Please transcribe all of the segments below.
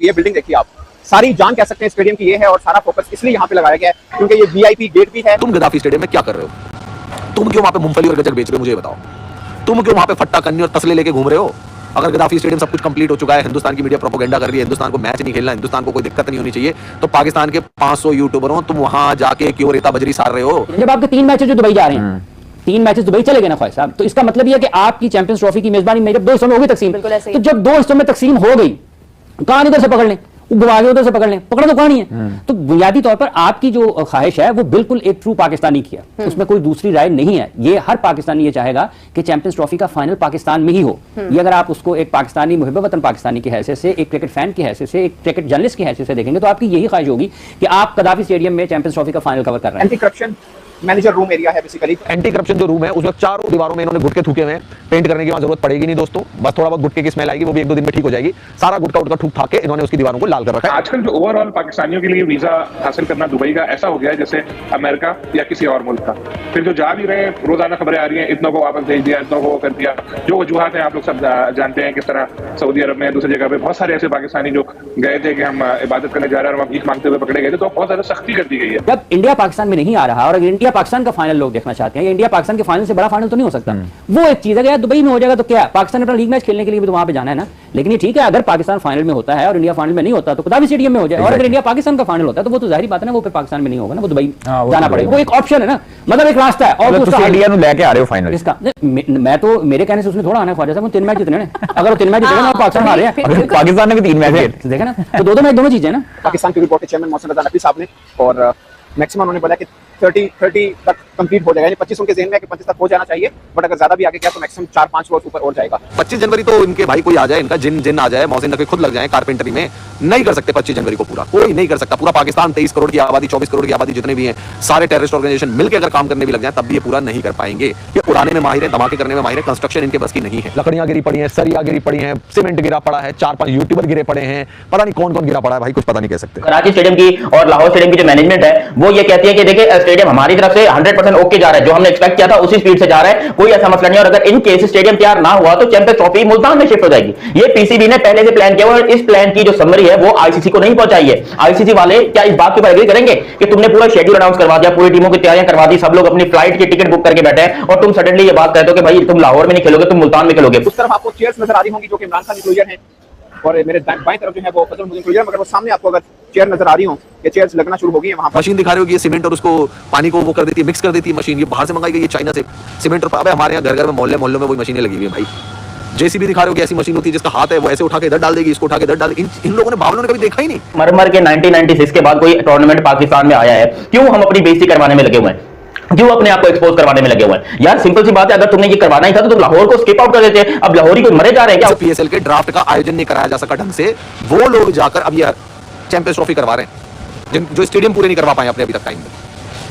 ये बिल्डिंग देखिए आप, सारी जान कह सकते हैं स्टेडियम की ये है और सारा फोकस इसलिए यहाँ पे लगाया गया है क्योंकि ये वीआईपी गेट भी है। तुम गद्दाफी स्टेडियम में क्या कर रहे हो? तुम क्यों वहां पे मूंगफली और गजक बेच रहे हो? मुझे ये बताओ। तुम क्यों वहां पे फट्टा कन्नी और तसले लेके घूम रहे हो? अगर गद्दाफी स्टेडियम सब कुछ कंप्लीट हो चुका है, हिंदुस्तान की मीडिया प्रोपेगेंडा कर रही है, हिंदुस्तान को मैच नहीं खेलना, हिंदुस्तान को कोई दिक्कत नहीं होनी चाहिए, तो पाकिस्तान के 500 यूट्यूबरों तुम वहां जाके क्यों रेता बजरी सार रहे हो? जब आपके 3 मैचेस जो दुबई जा रहे हैं, 3 मैचेस दुबई चले गए ना ख्वाहिश साहब, तो इसका मतलब यह है कि आपकी चैंपियंस ट्रॉफी की मेजबानी में जब 2 हिस्सों में होगी तकसीम, तो जब 2 हिस्सों में तकसीम हो गई, कहां इधर से पकड़ लें, गुवागे उधर से पकड़ लें, पकड़ा तो कहां है। तो बुनियादी तौर पर आपकी जो ख्वाहिश है वो बिल्कुल एक ट्रू पाकिस्तानी की है, उसमें कोई दूसरी राय नहीं है। ये हर पाकिस्तानी ये चाहेगा कि चैंपियंस ट्रॉफी का फाइनल पाकिस्तान में ही हो। ये अगर आप उसको एक पाकिस्तानी मुहिब वतन पाकिस्तानी की हैसियत से, एक क्रिकेट फैन की हैसियत से, एक क्रिकेट जर्नलिस्ट की हैसियत से देखेंगे तो आपकी यही ख्वाहिश होगी कि आप कदाफी स्टेडियम में चैंपियंस ट्रॉफी का फाइनल कवर कर रहे हैं। Anti corruption manager room area है बेसिकली। एंटी करप्शन जो रूम है उसमें चारों दीवारों में इन्होंने गुटके थूके हुए हैं। पेंट करने की वहां जरूरत पड़ेगी नहीं दोस्तों, बस थोड़ा बहुत गुटके की स्मेल आएगी, वो भी 1-2 दिन में ठीक हो जाएगी। सारा गुटका उटका ठूक ठाक के इन्होंने उसकी दीवारों को लाल कर रखा है। आजकल जो ओवरऑल पाकिस्तानियों के लिए वीजा हासिल करना दुबई का ऐसा हो गया है जैसे अमेरिका या किसी और मुल्क का। फिर जो जा भी रहे हैं, रोजाना खबरें आ रही हैं, इतनों को वापस भेज दिया, इतनों को कर दिया। जो वजूहात हैं आप लोग सब जानते हैं, किस तरह सऊदी अरब में दूसरी जगह पे बहुत सारे ऐसे पाकिस्तानी जो गए थे कि हम इबादत करने जा रहे हैं और भीख मांगते हुए पकड़े गए थे, तो बहुत ज्यादा सख्ती कर दी गई है। जब इंडिया पाकिस्तान में नहीं आ रहा और अगर इंडिया पाकिस्तान का फाइनल लोग देखना चाहते हैं, इंडिया पाकिस्तान के फाइनल से बड़ा फाइनल तो नहीं हो सकता। वो एक चीज है, दुबई में हो जाएगा तो क्या, पाकिस्तान अपना लीग मैच खेलने के लिए भी तो वहां पे जाना है ना। लेकिन ये ठीक है, अगर पाकिस्तान फाइनल में होता है और इंडिया फाइनल में नहीं होता तो कदाफी स्टेडियम में हो जाए, और अगर इंडिया पाकिस्तान का फाइनल होता है तो वो तो जाहिर बात है ना, वो फिर पाकिस्तान में नहीं होगा ना, वो दुबई जाना पड़ेगा। वो एक ऑप्शन है ना, मतलब एक रास्ता है। और तो इंडिया नु लेके आ रहे हो फाइनल इसका मैं तो मेरे कहने से उसने थोड़ा आना ख्वाजा साहब 3 मैच जितने, अगर वो 3 मैच जितेगा ना पाकिस्तान हारे हैं, पाकिस्तान ने भी 3 मैच देखा ना, तो 2-2 मैच दोनों चीजें ना। पाकिस्तान के रिपोर्ट के चेयरमैन मोहसिन रजा नकवी साहब ने और मैक्सिमम उन्होंने बोला कि 30 तक कंप्लीट हो जाएगा, यानी 25 उनके ज़हन में है कि 25 तक हो जाना चाहिए, बट अगर ज्यादा भी आगे गया तो मैक्सिमम 4-5 रोज ऊपर और जाएगा। 25 जनवरी तो इनके भाई कोई आ जाए, इनका जिन आ जाए, मोहसिन नकवी खुद लग जाए कारपेंटरी में, नहीं कर सकते 25 जनवरी को पूरा, कोई नहीं कर सकता। पूरा पाकिस्तान 23 करोड़ की आबादी, 24 करोड़ की आबादी जितने भी हैं, सारे टेररिस्ट ऑर्गेनाइजेशन मिलकर अगर काम करने भी लग जाए तब भी ये पूरा नहीं कर पाएंगे। ये उड़ाने में माहिर है, धमाके करने में माहिर है, कंस्ट्रक्शन इनके बस की नहीं है। लकड़ियां गिरी पड़ी हैं, सरिया गिरी पड़ी हैं, सीमेंट गिरा पड़ा है, 4-5 यूट्यूबर गिरे पड़े हैं, पता नहीं कौन कौन गिरा पड़ा है भाई, कुछ पता नहीं कह सकते। कराची स्टेडियम की और लाहौर स्टेडियम की जो मैनेजमेंट है वो ये कहती है कि देखिए स्टेडियम हमारी तरफ से 100% ओके जा रहा है, जो हमने एक्सपेक्ट किया था उसी स्पीड से जा रहा है, कोई ऐसा मसला नहीं। और अगर इन केस स्टेडियम तैयार ना हुआ तो चैंपियंस ट्रॉफी मुल्तान में शिफ्ट हो जाएगी। ये पीसीबी ने पहले से प्लान किया और इस प्लान की जो समरी है वो आईसीसी को नहीं पहुंचाई है। आईसीसी वाले क्या इस बात के ऊपर एग्री करेंगे कि तुमने पूरा शेड्यूल अनाउंस करवा दिया, पूरी टीमों की तैयारियां करवा दी, सब लोग अपनी फ्लाइट की टिकट बुक करके बैठे हैं और तुम सडनली ये बात कहते हो कि भाई तुम लाहौर में नहीं खेलोगे, तुम मुल्तान में खेलोगे। उस तरफ आपको चेयर्स नजर आ रही होंगी जो कि इमरान खान इंक्लूजन है, और मेरे बाएं तरफ जो है वो फजल इंक्लूजन, मगर वो सामने आपको अगर चेयर नजर आ रही हो, ये चेयर्स लगना शुरू हो गई है वहां पर। मशीन दिखा रही होगी, ये सीमेंट और उसको पानी को वो कर देती है, मिक्स कर देती है मशीन। ये बाहर से मंगाई गई है चाइना से सीमेंट, और हमारे यहाँ घर में मोहल्लों में वही मशीनें लगी हुई है भाई। जेसीबी दिखा रहे हो कि ऐसी मशीन होती है जिसका हाथ है वो ऐसे उठा के इधर डाल देगी, इसको उठा के इधर डाल। इन लोगों ने बावलों ने कभी देखा ही नहीं। मर के 1996 के बाद कोई टूर्नामेंट पाकिस्तान में आया है, क्यों हम अपनी बेइज्जती करवाने में लगे हुए हैं, क्यों अपने आप को एक्सपोज करवाने में लगे हुए हैं? यार सिंपल सी बात है, अगर तुमने ये करवाना ही था तो तुम लाहौर को स्किप आउट कर देते। अब लाहौरी कोई मरे जा रहे हैं क्या? पीएसएल के ड्राफ्ट का आयोजन नहीं कराया जा सका ढंग से, वो लोग जाकर अब ये चैंपियंस ट्रॉफी करवा रहे हैं, जो स्टेडियम पूरे नहीं करवा पाए अपने अभी तक टाइम में,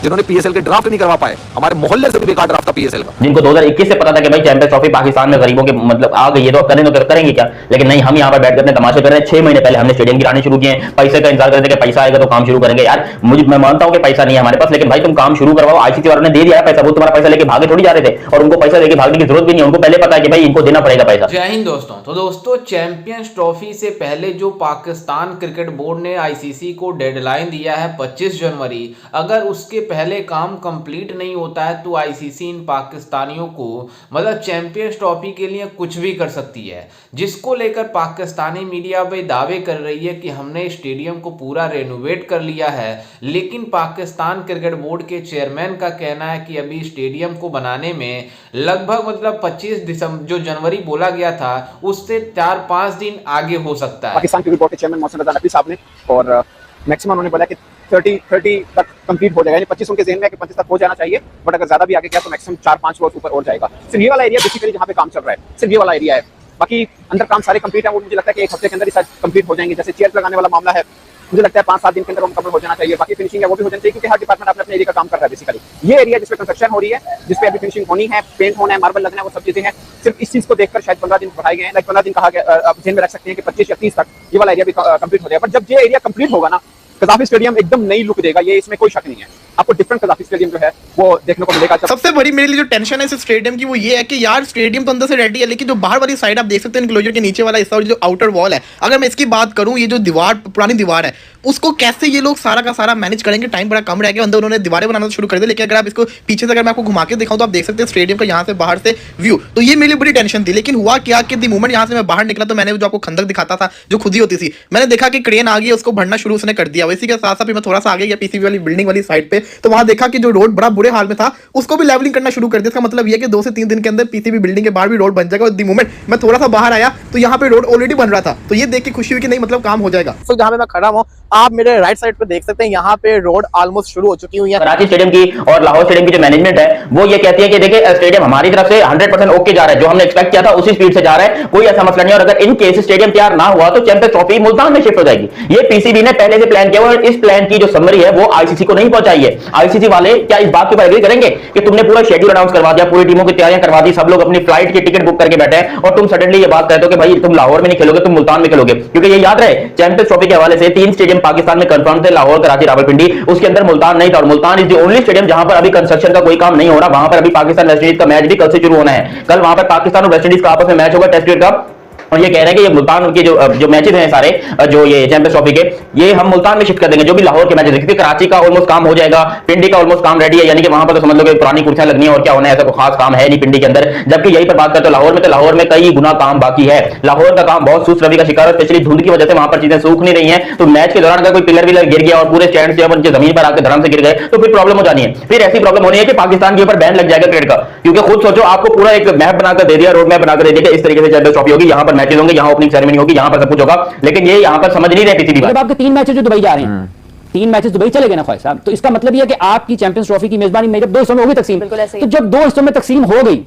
जिन्होंने पीएसएल के ड्राफ्ट नहीं करवा पाए। हमारे मोहल्ले से भी बेकार ड्राफ्ट था पीएसएल का, जिनको 2021 से पता था कि भाई चैंपियंस ट्रॉफी पाकिस्तान में गरीबों के मतलब आ गई है तो करें तो करेंगे क्या, लेकिन नहीं, हम यहाँ पर बैठ कर तमाशे कर रहे हैं। 6 महीने पहले हमने स्टेडियम गिराने शुरू किए, पैसे का इंतजार करते कि पैसा आएगा तो काम शुरू करेंगे। यार मैं मानता हूँ कि पैसा नहीं है हमारे पास, लेकिन भाई तुम काम शुरू करवाओ। आईसीसी वालों ने दे दिया पैसा, वो तुम्हारा पैसा लेके भागे थोड़ी जा रहे थे, और उनको पैसा लेके भागने की जरूरत भी नहीं है, उनको पहले पता है कि भाई इनको देना पड़ेगा पैसा। जय हिंद दोस्तों। तो दोस्तों चैंपियंस ट्रॉफी से पहले जो पाकिस्तान क्रिकेट बोर्ड ने आईसीसी को डेडलाइन दिया है 25 जनवरी, अगर उसके पहले काम कंप्लीट नहीं होता है तो आईसीसी इन पाकिस्तानियों को मतलब चैंपियंस ट्रॉफी के लिए कुछ भी कर सकती है, जिसको लेकर पाकिस्तानी मीडिया भी दावे कर रही है कि हमने स्टेडियम को पूरा रेनोवेट कर लिया है। लेकिन पाकिस्तान क्रिकेट बोर्ड के चेयरमैन का कहना है कि अभी स्टेडियम को बनाने में लगभग मतलब 25 दिसंबर जो जनवरी बोला गया था उससे 4-5 दिन आगे हो सकता है। पाकिस्तान क्रिकेट बोर्ड के चेयरमैन मोहसिन रजा नकवी साहब ने और मैक्सिमम उन्होंने बोला कि 30 तक कंप्लीट हो जाएगा, यानी 25 उनके ज़हन में है कि 25 तक हो जाना चाहिए, बट अगर ज्यादा भी आगे गया तो मैक्सिमम 4-5 रोज ऊपर और जाएगा। सिर्फ ये वाला एरिया बेसिकली जहाँ पे काम चल रहा है, सिर्फ ये वाला एरिया है, बाकी अंदर काम सारे कंप्लीट है। वो मुझे लगता है कि 1 हफ्ते के अंदर ही शायद कंप्लीट हो जाएंगे। जैसे चेयर लगाने वाला मामला है, मुझे लगता है 5-7 दिन के अंदर मुकम्मल हो जाना चाहिए। बाकी फिनिशिंग है वो भी हो जानी चाहिए, क्योंकि हर डिपार्टमेंट अपने एरिया का काम कर रहा है। बेसिकली ये एरिया जिसपे कंस्ट्रक्शन हो रही है, जिसपे अभी फिनिशिंग होनी है, पेंट होना है, मार्बल लगना है, वो सब चीजें हैं। सिर्फ इस चीज को देखकर शायद 15 दिन बढ़ाए गए हैं, 15 दिन कहा गया। अब ध्यान में रख सकते हैं कि 25 या 30 तक ये वाला एरिया भी कंप्लीट हो जाएगा। बट जब ये एरिया कंप्लीट होगा ना, कदाफी स्टेडियम एकदम नई लुक देगा, ये इसमें कोई शक नहीं है। आपको डिफरेंट कजाफी स्टेडियम जो है वो देखने को मिलेगा। सबसे बड़ी मेरे लिए जो टेंशन है इस स्टेडियम की वो ये है कि यार स्टेडियम तो अंदर से रेडी है, लेकिन जो बाहर वाली साइड आप देख सकते हैं इनक्लोजर के नीचे वाला हिस्सा और जो आउटर वॉल है, अगर मैं इसकी बात करूं, ये जो दीवार पुरानी दीवार है उसको कैसे ये लोग सारा का सारा मैनेज करेंगे। टाइम बड़ा कम रह गया, अंदर उन्होंने दीवारें बनाना शुरू कर दिया। लेकिन अगर आप इसको पीछे से अगर मैं आपको घुमा के दिखाऊं तो आप देख सकते हैं स्टेडियम का यहाँ से बाहर से व्यू। तो ये मेरे लिए बड़ी टेंशन थी। लेकिन हुआ क्या कि द मोमेंट यहाँ से मैं बाहर निकला तो मैंने जो आपको खंदक दिखाता था जो खुदी होती थी, मैंने देखा कि क्रेन आ गई, उसको भरना शुरू उसने कर दिया। इसी के साथ साथ मैं थोड़ा सा आगे गया पीसीबी वाली बिल्डिंग वाली साइड पे, तो वहां देखा कि जो रोड बड़ा बुरे हाल में था उसको भी लेवलिंग करना शुरू कर दिया। इसका मतलब ये कि 2 से 3 दिन के अंदर पीसीबी बिल्डिंग के बाहर भी रोड बन जाएगा। और द मोमेंट मैं थोड़ा सा बाहर आया तो यहाँ पे रोड ऑलरेडी बन रहा था, तो ये देख के खुशी हुई कि नहीं मतलब काम हो जाएगा। तो जहाँ पे मैं खड़ा हूँ आप मेरे राइट साइड पे देख सकते हैं, यहाँ पे रोड ऑलमोस्ट शुरू हो चुकी हुई है। कराची स्टेडियम की और लाहौर स्टेडियम की जो मैनेजमेंट है वो ये कहती है कि देखिए स्टेडियम हमारी तरफ से 100% ओके जा रहा है, जो हमने एक्सपेक्ट किया था उसी स्पीड से जा रहा है, कोई ऐसा मसला नहीं। और अगर इन केस स्टेडियम तैयार ना हुआ तो चैंपियंस ट्रॉफी मुल्तान में शिफ्ट हो जाएगी। ये पीसीबी ने पहले से प्लान किया और इस प्लान की जो समरी है वो आईसीसी को नहीं पहुंचाई है। आईसीसी वाले क्या इस बात के ऊपर एग्री करेंगे कि तुमने पूरा शेड्यूल अनाउंस करवा दिया, पूरी टीमों की तैयारियां करवा दी, सब लोग अपनी फ्लाइट की टिकट बुक करके बैठे हैं और तुम सडनली ये बात कहते हो कि भाई तुम लाहौर में नहीं खेलोगे, तुम मुल्तान में खेलोगे? क्योंकि ये याद रहे चैंपियंस ट्रॉफी के हवाले से 3 स्टेडियम पाकिस्तान में कंफर्म थे, लाहौर, कराची, रावलपिंडी, उसके अंदर मुल्तान नहीं था। और Multan is the only stadium जहां पर अभी कंस्ट्रक्शन का कोई काम नहीं हो रहा। वहां पर अभी पाकिस्तान वेस्ट इंडीज का मैच भी कल से शुरू होना है। कल वहां पर पाकिस्तान और वेस्ट इंडीज का आपस में मैच होगा टेस्ट क्रिकेट का, और ये कह रहे हैं कि ये मुल्तान के जो मैचेस हैं सारे जो ये चैंपियंस ट्रॉफी के, ये हम मुल्तान में शिफ्ट कर देंगे, जो भी लाहौर के मैचेस हैं। क्योंकि कराची का ऑलमोस्ट काम हो जाएगा, पिंडी का ऑलमोस्ट काम रेडी है, यानी कि वहां पर तो समझ लो कि पुरानी कुर्सियां लगनी है और क्या होना है, ऐसा कोई खास काम है नहीं पिंडी के अंदर। जबकि यही पर बात करते हो लाहौर में, तो लाहौर में कई गुना काम बाकी है। लाहौर का काम बहुत सुस्त रवि का शिकार है, स्पेशली धुंध की वजह से वहां पर चीजें सूख नहीं रही हैं। तो मैच के दौरान अगर कोई पिलर विलर गिर गया और पूरे स्टैंड से नीचे जमीन पर आकर धर्म से गिर गए तो फिर प्रॉब्लम हो जानी है। फिर ऐसी प्रॉब्लम होनी है कि पाकिस्तान के ऊपर बैन लग जाएगा क्रिकेट का। क्योंकि खुद सोचो, आपको पूरा एक मैप बनाकर दे दिया, रोड मैप बनाकर दे दिया कि इस तरीके से चैंपियंस ट्रॉफी होगी, यहाँ पर मैचेस होंगे, यहाँ ओपनिंग सेरेमनी होगी, यहाँ पर सब कुछ होगा। लेकिन ये यहाँ पर समझ नहीं रहे पीसीबी। जब आपके 3 मैचेस जो दुबई जा रहे हैं, 3 मैचेस दुबई चले गए ना ख्वाहिश साहब, तो इसका मतलब यह है कि आपकी चैंपियंस ट्रॉफी की मेजबानी में जब 2 हिस्सों में होगी तकसीम, तो जब 2 हिस्सों में तकसीम हो गई,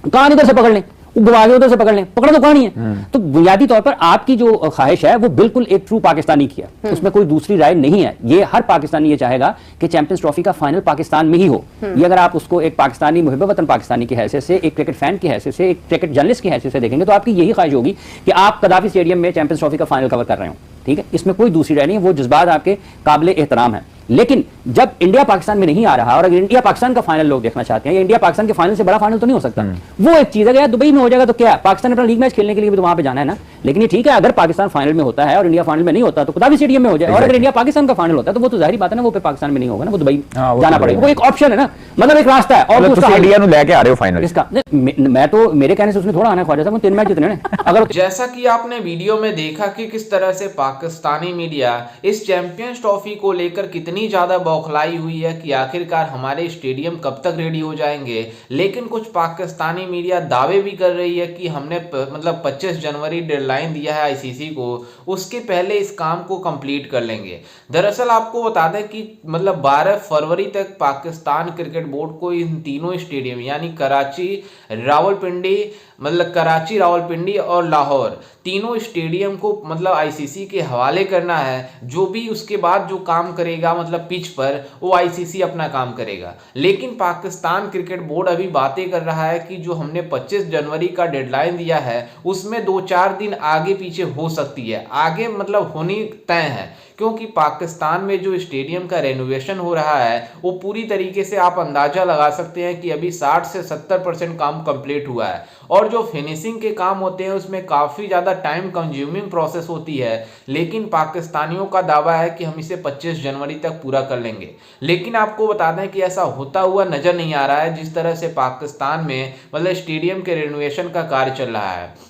कहां इधर से पकड़ लें, गुवागे उधर से पकड़ लें, पकड़ा तो कहानी है। तो बुनियादी तौर पर आपकी जो ख्वाहिश है वो बिल्कुल एक ट्रू पाकिस्तानी की है, उसमें कोई दूसरी राय नहीं है। ये हर पाकिस्तानी ये चाहेगा कि चैंपियंस ट्रॉफी का फाइनल पाकिस्तान में ही हो। ये अगर आप उसको एक पाकिस्तानी मुहिब वतन पाकिस्तानी की हैसियत से, एक क्रिकेट फैन की हैसियत से, एक क्रिकेट जर्नलिस्ट की हैसियत से देखेंगे तो आपकी यही ख्वाहिश होगी कि आप कदाफी स्टेडियम में चैंपियंस ट्रॉफी का फाइनल कवर कर रहे हो। ठीक है, इसमें कोई दूसरी राय नहीं, वो जज्बात आपके काबिल एहतराम है। लेकिन जब इंडिया पाकिस्तान में नहीं आ रहा और अगर इंडिया पाकिस्तान का फाइनल लोग देखना चाहते हैं, या इंडिया पाकिस्तान के फाइनल से बड़ा फाइनल तो नहीं हो सकता, वो एक चीज है। यार दुबई में हो जाएगा तो क्या, पाकिस्तान अपना लीग मैच खेलने के लिए भी तो वहां पे जाना है ना। लेकिन ये ठीक है, अगर पाकिस्तान फाइनल में होता है और इंडिया फाइनल में नहीं होता तो कदाफी स्टेडियम में हो जाए। और अगर इंडिया पाकिस्तान का फाइनल होता है तो वो तो जाहिर बात है ना, वो पाकिस्तान में नहीं होगा ना, वो दुबई जाना पड़ेगा। वो एक ऑप्शन है ना, मतलब एक रास्ता है। और इंडिया नु लेके आ रहे हो फाइनल इसका मैं तो मेरे कहने से उसने थोड़ा आना ख्वाजा साहब 3 मैच जितने अगर जैसा कि आपने वीडियो में देखा कि किस तरह से पाकिस्तानी मीडिया इस चैंपियंस ट्रॉफी को लेकर कितनी ज्यादा बौखलाई हुई है कि आखिरकार हमारे स्टेडियम कब तक रेडी हो जाएंगे। लेकिन कुछ पाकिस्तानी मीडिया दावे भी कर रही है कि हमने मतलब 25 जनवरी डेडलाइन दिया है आईसीसी को, उसके पहले इस काम को कंप्लीट कर लेंगे। दरअसल आपको बता दें कि मतलब 12 फरवरी तक पाकिस्तान क्रिकेट बोर्ड को इन तीनों स्टेडियम यानी कराची, रावलपिंडी, मतलब कराची, रावलपिंडी और लाहौर तीनों स्टेडियम को मतलब आईसीसी के हवाले करना है। जो भी उसके बाद जो काम करेगा मतलब पिच पर, वो आईसीसी अपना काम करेगा। लेकिन पाकिस्तान क्रिकेट बोर्ड अभी बातें कर रहा है कि जो हमने 25 जनवरी का डेडलाइन दिया है उसमें 2-4 दिन आगे पीछे हो सकती है, आगे मतलब होनी तय है। क्योंकि पाकिस्तान में जो स्टेडियम का रेनोवेशन हो रहा है वो पूरी तरीके से आप अंदाजा लगा सकते हैं कि अभी 60 से 70% काम कंप्लीट हुआ है। और जो फिनिशिंग के काम होते हैं उसमें काफ़ी ज़्यादा टाइम कंज्यूमिंग प्रोसेस होती है। लेकिन पाकिस्तानियों का दावा है कि हम इसे 25 जनवरी तक पूरा कर लेंगे। लेकिन आपको बता दें कि ऐसा होता हुआ नज़र नहीं आ रहा है जिस तरह से पाकिस्तान में मतलब स्टेडियम के रेनोवेशन का कार्य चल रहा है।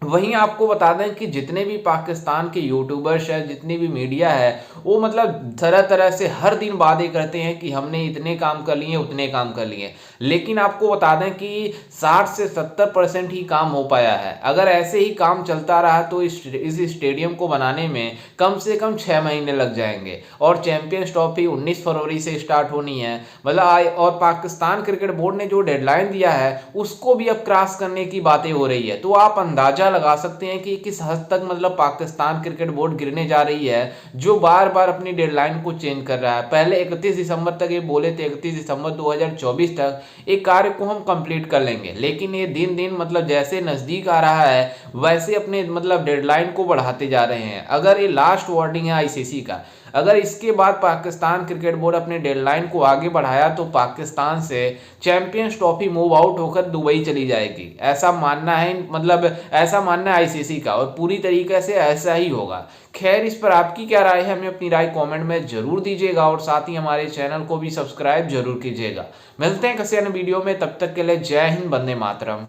वहीं आपको बता दें कि जितने भी पाकिस्तान के यूट्यूबर्स हैं, जितनी भी मीडिया है, वो मतलब तरह तरह से हर दिन वादे करते हैं कि हमने इतने काम कर लिए, उतने काम कर लिए। लेकिन आपको बता दें कि 60 से 70% ही काम हो पाया है। अगर ऐसे ही काम चलता रहा तो इस स्टेडियम को बनाने में कम से कम 6 महीने लग जाएंगे। और चैंपियंस ट्रॉफी 19 फरवरी से स्टार्ट होनी है मतलब। और पाकिस्तान क्रिकेट बोर्ड ने जो डेडलाइन दिया है उसको भी अब क्रॉस करने की बातें हो रही है। तो आप अंदाजा लगा सकते हैं कि किस हद तक मतलब पाकिस्तान क्रिकेट बोर्ड गिरने जा रही है, जो बार बार अपनी डेडलाइन को चेंज कर रहा है। पहले 31 दिसंबर तक ये बोले थे 31 दिसंबर 2024 तक एक कार्य को हम कंप्लीट कर लेंगे। लेकिन ये दिन दिन मतलब जैसे नजदीक आ रहा है वैसे अपने मतलब डेडलाइन को बढ़ाते जा रहे हैं। अगर ये लास्ट वार्निंग है आईसीसी का, अगर इसके बाद पाकिस्तान क्रिकेट बोर्ड अपने डेडलाइन को आगे बढ़ाया तो पाकिस्तान से चैंपियंस ट्रॉफी मूव आउट होकर दुबई चली जाएगी, ऐसा मानना है, मतलब ऐसा मानना है आईसीसी का, और पूरी तरीके से ऐसा ही होगा। खैर, इस पर आपकी क्या राय है, हमें अपनी राय कमेंट में जरूर दीजिएगा और साथ ही हमारे चैनल को भी सब्सक्राइब जरूर कीजिएगा। मिलते हैं किसी अन्य वीडियो में, तब तक के लिए जय हिंद, वंदे मातरम।